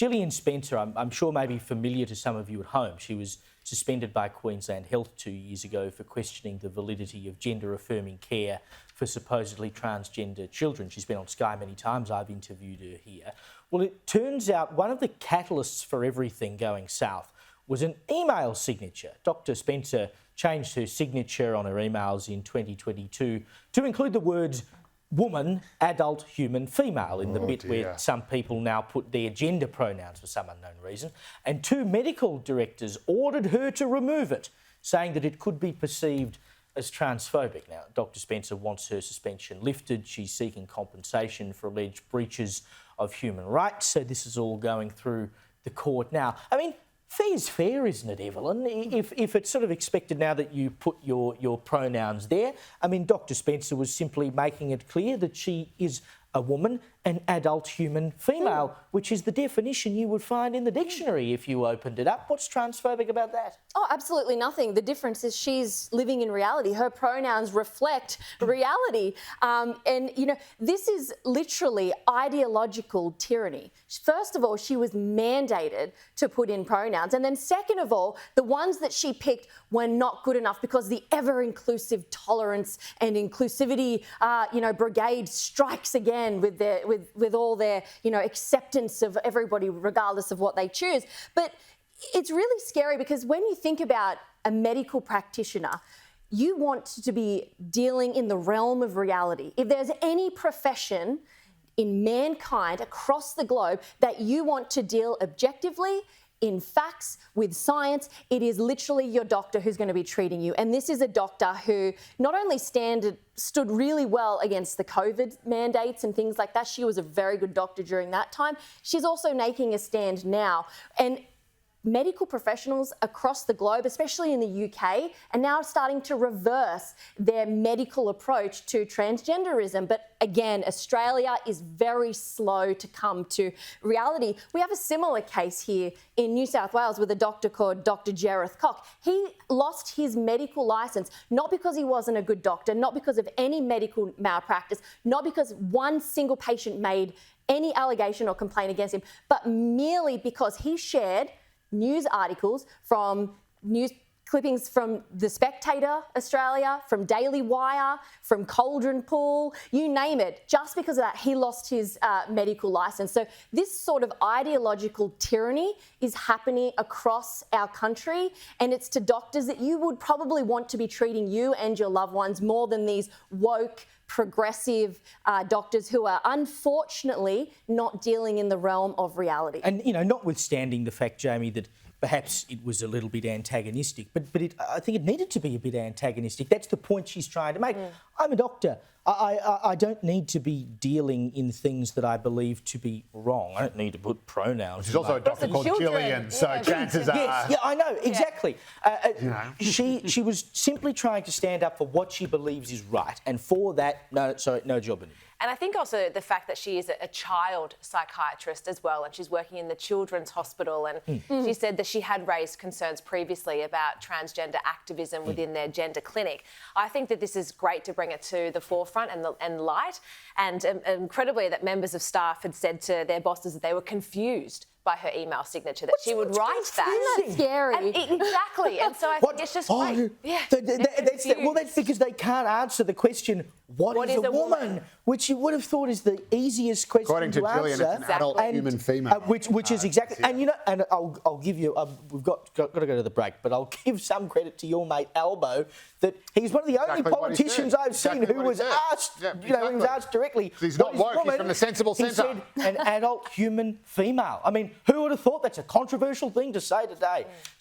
Gillian Spencer, I'm sure may be familiar to some of you at home. She was suspended by Queensland Health 2 years ago for questioning the validity of gender-affirming care for supposedly transgender children. She's been on Sky many times. I've interviewed her here. Well, it turns out one of the catalysts for everything going south was an email signature. Dr. Spencer changed her signature on her emails in 2022 to include the words woman, adult, human, female in the bit where some people now put their gender pronouns for some unknown reason. And 2 medical directors ordered her to remove it, saying that it could be perceived as transphobic. Now, Dr. Spencer wants her suspension lifted. She's seeking compensation for alleged breaches of human rights. So this is all going through the court now. I mean, fair's fair, isn't it, Evelyn? If it's sort of expected now that you put your pronouns there. I mean, Dr. Spencer was simply making it clear that she is a woman, an adult human female, which is the definition you would find in the dictionary if you opened it up. What's transphobic about that? Oh, absolutely nothing. The difference is she's living in reality. Her pronouns reflect reality. And, you know, this is literally ideological tyranny. First of all, she was mandated to put in pronouns. And then second of all, the ones that she picked were not good enough because the ever-inclusive tolerance and inclusivity, brigade strikes again with all their, acceptance of everybody regardless of what they choose. But it's really scary because when you think about a medical practitioner, you want to be dealing in the realm of reality. If there's any profession in mankind across the globe that you want to deal objectively, in facts, with science, it is literally your doctor who's going to be treating you. And this is a doctor who not only stood really well against the COVID mandates and things like that. She was a very good doctor during that time. She's also making a stand now. And medical professionals across the globe, especially in the UK, are now starting to reverse their medical approach to transgenderism. But again, Australia is very slow to come to reality. We have a similar case here in New South Wales with a doctor called Dr. Jareth Cock. He lost his medical licence, not because he wasn't a good doctor, not because of any medical malpractice, not because one single patient made any allegation or complaint against him, but merely because he shared news articles from news clippings from The Spectator Australia, from Daily Wire, from Cauldron Pool, you name it. Just because of that, he lost his medical licence. So this sort of ideological tyranny is happening across our country, and it's to doctors that you would probably want to be treating you and your loved ones more than these woke, progressive doctors who are unfortunately not dealing in the realm of reality. And, notwithstanding the fact, Jamie, that perhaps it was a little bit antagonistic, but I think it needed to be a bit antagonistic. That's the point she's trying to make. I'm a doctor. I don't need to be dealing in things that I believe to be wrong. I don't need to put pronouns. She's also a doctor called Gillian, so chances are... Yes, I know, exactly. She was simply trying to stand up for what she believes is right, and for that, no job anymore. And I think also the fact that she is a child psychiatrist as well, and she's working in the Children's Hospital, and she said that she had raised concerns previously about transgender activism within their gender clinic. I think that this is great to bring it to the forefront and light, and incredibly that members of staff had said to their bosses that they were confused by her email signature, that she would write that. Isn't that scary? Exactly. And so I think it's just great. That's because they can't answer the question, what is a woman? Which you would have thought is the easiest question According to answer. Gillian, it's an adult human female. Which is exactly... And, I'll give you... we've got to go to the break, but I'll give some credit to your mate, Albo, that he's one of the only politicians I've seen who was asked, who was asked directly... He's not woke, he's from the sensible centre. He said an adult human female. I mean, who would have thought that's a controversial thing to say today?